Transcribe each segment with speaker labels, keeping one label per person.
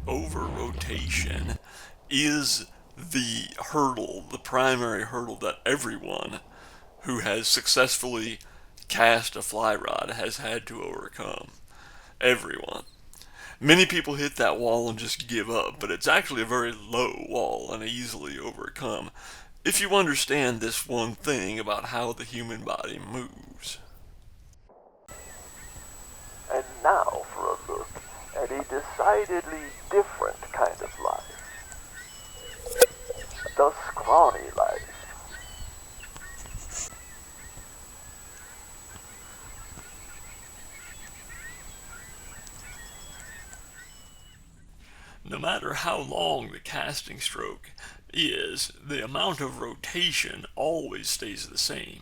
Speaker 1: over-rotation is the hurdle, the primary hurdle that everyone who has successfully cast a fly rod has had to overcome. Everyone. Many people hit that wall and just give up, but it's actually a very low wall and easily overcome if you understand this one thing about how the human body moves.
Speaker 2: And now for a look at a decidedly different kind of life. The scrawny life.
Speaker 1: No matter how long the casting stroke is, the amount of rotation always stays the same.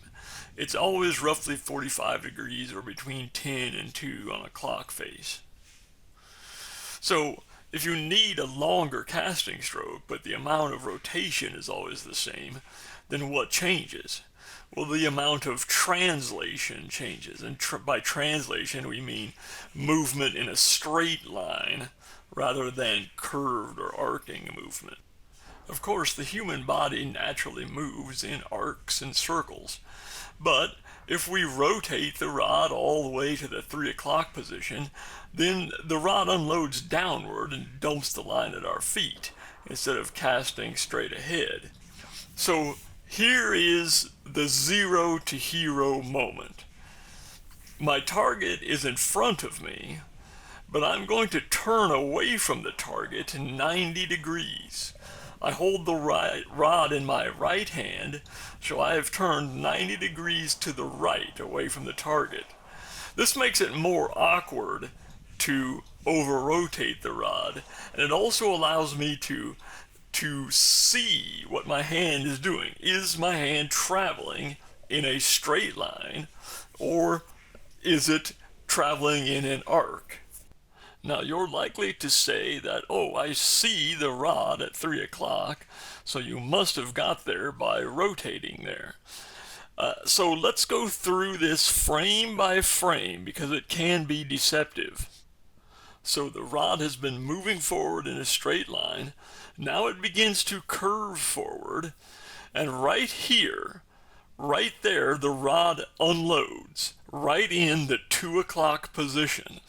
Speaker 1: It's always roughly 45 degrees or between 10 and 2 on a clock face. So if you need a longer casting stroke, but the amount of rotation is always the same, then what changes? Well, the amount of translation changes. And by translation, we mean movement in a straight line rather than curved or arcing movement. Of course, the human body naturally moves in arcs and circles, but if we rotate the rod all the way to the 3 o'clock position, then the rod unloads downward and dumps the line at our feet instead of casting straight ahead. So here is the zero to hero moment. My target is in front of me, but I'm going to turn away from the target 90 degrees. I hold the rod in my right hand, so I have turned 90 degrees to the right away from the target. This makes it more awkward to over-rotate the rod, and it also allows me to see what my hand is doing. Is my hand traveling in a straight line, or is it traveling in an arc? Now you're likely to say that, oh, I see the rod at 3 o'clock, so you must have got there by rotating there. So let's go through this frame by frame because it can be deceptive. So the rod has been moving forward in a straight line. Now it begins to curve forward, and right here, right there, the rod unloads, right in the 2 o'clock position.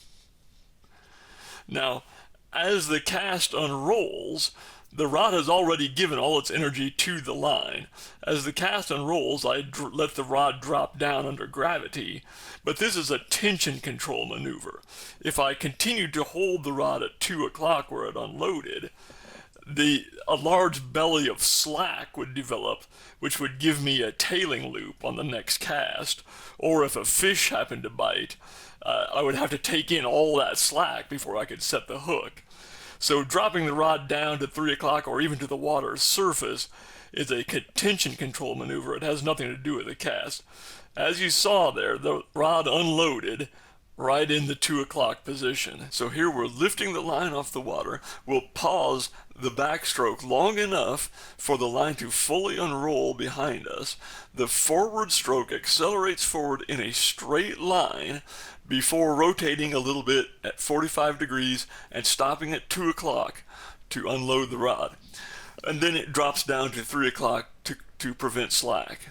Speaker 1: Now, as the cast unrolls, the rod has already given all its energy to the line. As the cast unrolls, I let the rod drop down under gravity, but this is a tension control maneuver. If I continued to hold the rod at 2 o'clock where it unloaded, a large belly of slack would develop, which would give me a tailing loop on the next cast, or if a fish happened to bite, I would have to take in all that slack before I could set the hook. So dropping the rod down to 3 o'clock or even to the water's surface is a tension control maneuver. It has nothing to do with the cast. As you saw there, the rod unloaded right in the 2 o'clock position. So here we're lifting the line off the water. We'll pause the backstroke long enough for the line to fully unroll behind us. The forward stroke accelerates forward in a straight line before rotating a little bit at 45 degrees and stopping at 2 o'clock to unload the rod. And then it drops down to 3 o'clock to prevent slack.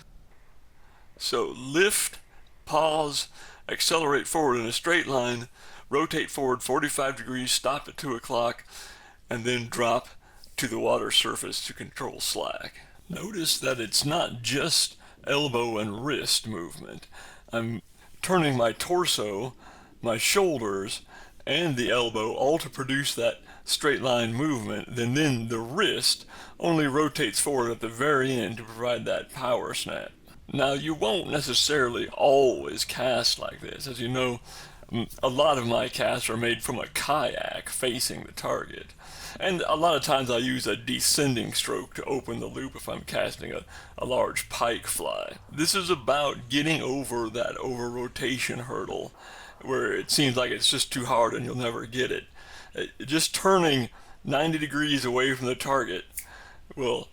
Speaker 1: So lift, pause, accelerate forward in a straight line, rotate forward 45 degrees, stop at 2 o'clock, and then drop to the water surface to control slack. Notice that it's not just elbow and wrist movement. I'm turning my torso, my shoulders, and the elbow all to produce that straight line movement. Then the wrist only rotates forward at the very end to provide that power snap. Now you won't necessarily always cast like this. As you know, a lot of my casts are made from a kayak facing the target. And a lot of times I use a descending stroke to open the loop if I'm casting a large pike fly. This is about getting over that over-rotation hurdle where it seems like it's just too hard and you'll never get it. Just turning 90 degrees away from the target will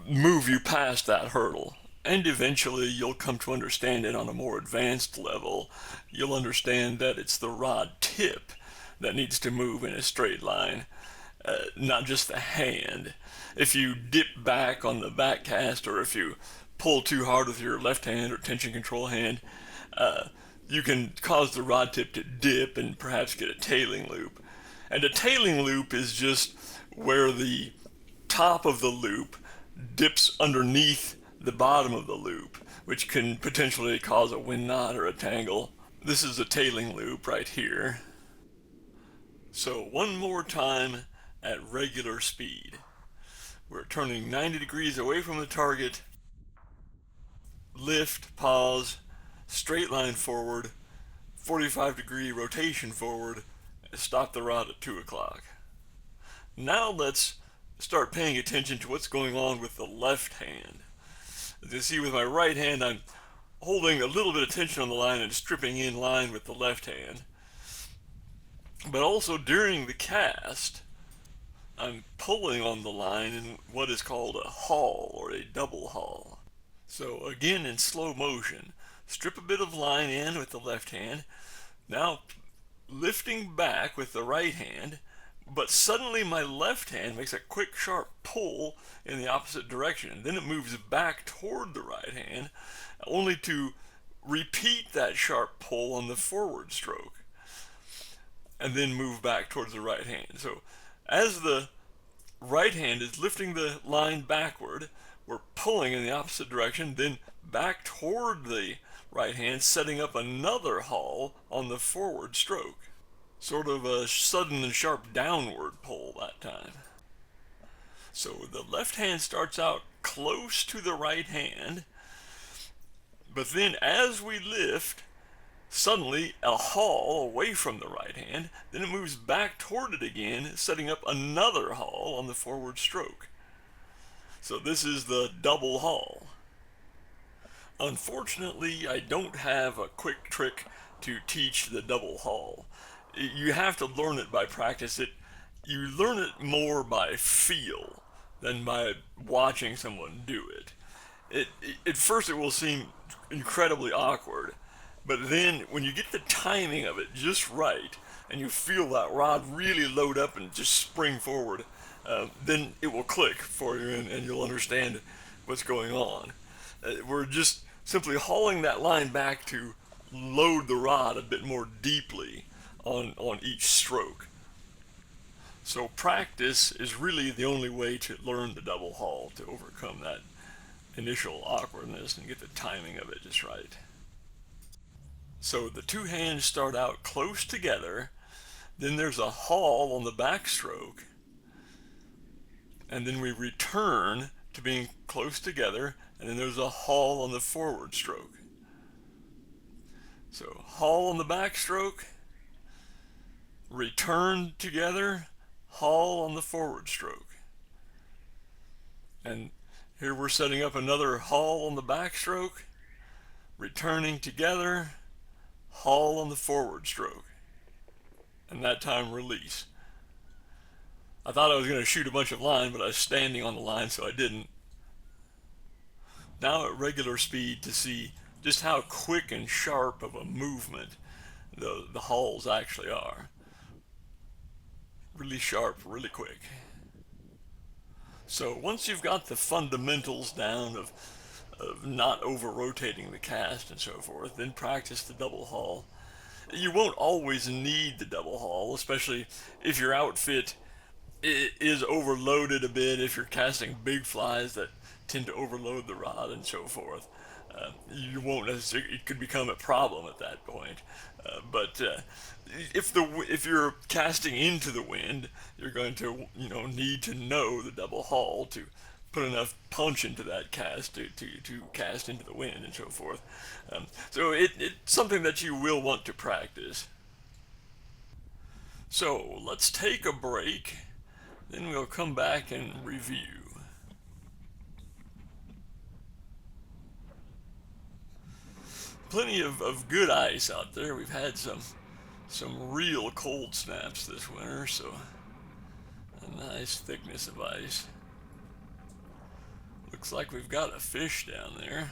Speaker 1: move you past that hurdle. And eventually you'll come to understand it on a more advanced level. You'll understand that it's the rod tip that needs to move in a straight line. not just the hand. If you dip back on the back cast, or if you pull too hard with your left hand or tension control hand, you can cause the rod tip to dip and perhaps get a tailing loop. And a tailing loop is just where the top of the loop dips underneath the bottom of the loop, which can potentially cause a wind knot or a tangle. This is a tailing loop right here. So one more time at regular speed. We're turning 90 degrees away from the target, lift, pause, straight line forward, 45-degree rotation forward, stop the rod at 2 o'clock. Now let's start paying attention to what's going on with the left hand. As you see, with my right hand, I'm holding a little bit of tension on the line and stripping in line with the left hand. But also during the cast, I'm pulling on the line in what is called a haul or a double haul. So again, in slow motion, strip a bit of line in with the left hand, now lifting back with the right hand, but suddenly my left hand makes a quick sharp pull in the opposite direction. Then it moves back toward the right hand, only to repeat that sharp pull on the forward stroke, and then move back towards the right hand. So as the right hand is lifting the line backward, we're pulling in the opposite direction, then back toward the right hand, setting up another haul on the forward stroke. Sort of a sudden and sharp downward pull that time. So the left hand starts out close to the right hand, but then as we lift, suddenly a haul away from the right hand, then it moves back toward it again, setting up another haul on the forward stroke. So this is the double haul. Unfortunately, I don't have a quick trick to teach the double haul. You have to learn it by practice. You learn it more by feel than by watching someone do it. At first it will seem incredibly awkward, but then when you get the timing of it just right, and you feel that rod really load up and just spring forward, then it will click for you, and you'll understand what's going on. We're just simply hauling that line back to load the rod a bit more deeply on each stroke. So practice is really the only way to learn the double haul, to overcome that initial awkwardness and get the timing of it just right. So the two hands start out close together, then there's a haul on the backstroke, and then we return to being close together, and then there's a haul on the forward stroke. So haul on the backstroke, return together, haul on the forward stroke. And here we're setting up another haul on the backstroke, returning together, haul on the forward stroke, and that time release. I thought I was going to shoot a bunch of line, but I was standing on the line, so I didn't. Now at regular speed, to see just how quick and sharp of a movement the hauls actually are. Really sharp, really quick. So once you've got the fundamentals down of not over-rotating the cast and so forth, then practice the double haul. You won't always need the double haul, especially if your outfit is overloaded a bit, if you're casting big flies that tend to overload the rod and so forth. You won't necessarily, it could become a problem at that point. But if you're casting into the wind, you're going to need to know the double haul to put enough punch into that cast to cast into the wind and so forth. So it's something that you will want to practice. So let's take a break, then we'll come back and review. Plenty of good ice out there. We've had some real cold snaps this winter, so a nice thickness of ice. Looks like we've got a fish down there,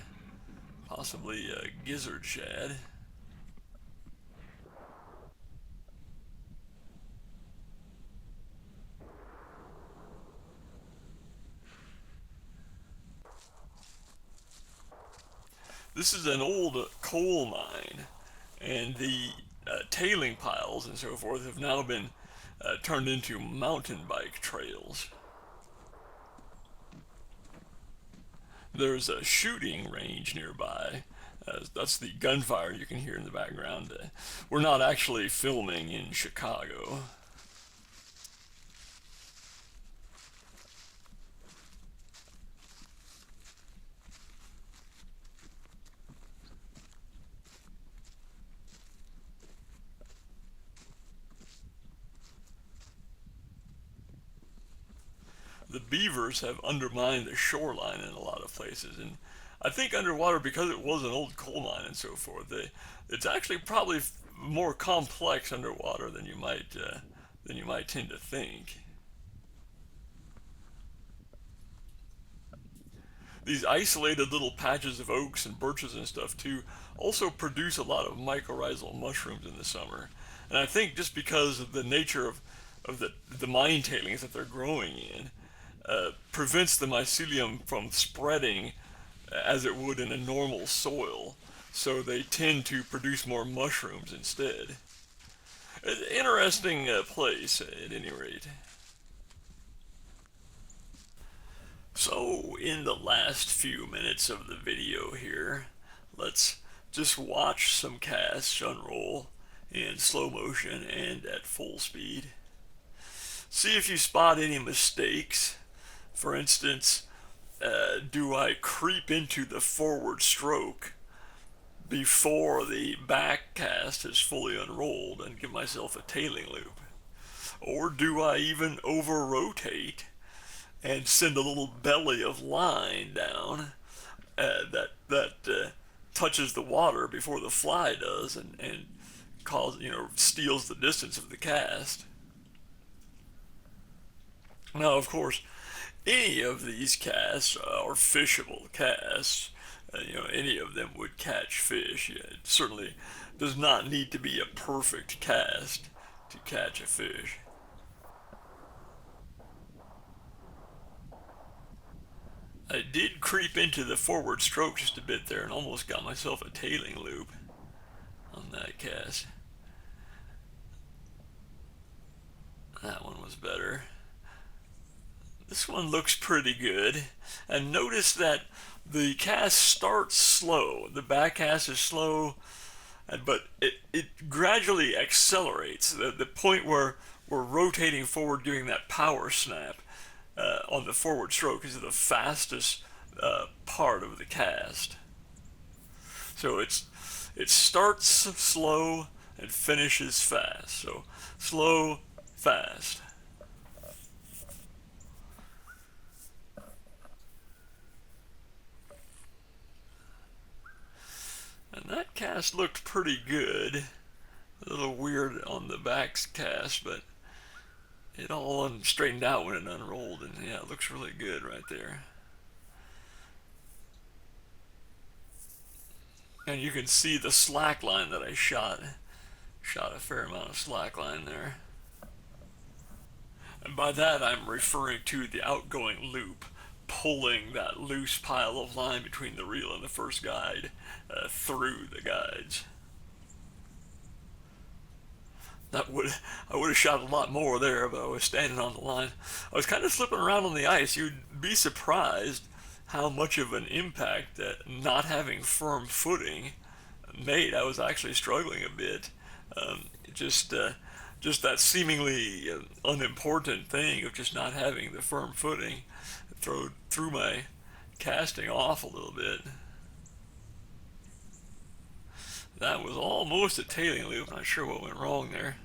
Speaker 1: possibly a gizzard shad. this is an old coal mine, and the tailing piles and so forth have now been turned into mountain bike trails. There's a shooting range nearby. That's the gunfire you can hear in the background. We're not actually filming in Chicago. The beavers have undermined the shoreline in a lot of places, and I think underwater, because it was an old coal mine and so forth, it's actually probably more complex underwater than you might tend to think. These isolated little patches of oaks and birches and stuff too also produce a lot of mycorrhizal mushrooms in the summer, and I think just because of the nature of the mine tailings that they're growing in, prevents the mycelium from spreading as it would in a normal soil, so they tend to produce more mushrooms instead. Interesting place, at any rate. So, in the last few minutes of the video here, let's just watch some casts unroll in slow motion and at full speed. See if you spot any mistakes. For instance, do I creep into the forward stroke before the back cast has fully unrolled and give myself a tailing loop? Or do I even over rotate and send a little belly of line down that touches the water before the fly does, and steals the distance of the cast? Now, of course, any of these casts are fishable casts. Any of them would catch fish. It certainly does not need to be a perfect cast to catch a fish. I did creep into the forward stroke just a bit there and almost got myself a tailing loop on that cast. That one was better. This one looks pretty good. And notice that the cast starts slow. The back cast is slow, but it gradually accelerates. The point where we're rotating forward doing that power snap on the forward stroke is the fastest part of the cast. So it starts slow and finishes fast. So slow, fast. And that cast looked pretty good. A little weird on the back's cast, but it all straightened out when it unrolled, and yeah, it looks really good right there. And you can see the slack line that I shot. Shot a fair amount of slack line there. And by that I'm referring to the outgoing loop, pulling that loose pile of line between the reel and the first guide through the guides. I would have shot a lot more there, but I was standing on the line. I was kind of slipping around on the ice. You'd be surprised how much of an impact that not having firm footing made. I was actually struggling a bit. Just that seemingly unimportant thing of just not having the firm footing threw my casting off a little bit. That was almost a tailing loop. Not sure what went wrong there.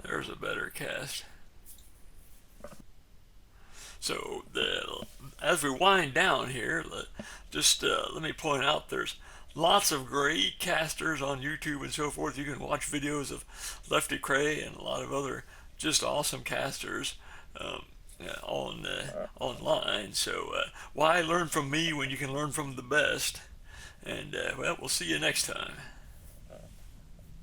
Speaker 1: There's a better cast. So as we wind down here, let me point out there's lots of great casters on YouTube and so forth. You can watch videos of Lefty Kreh and a lot of other just awesome casters online. So why learn from me when you can learn from the best? And well, we'll see you next time.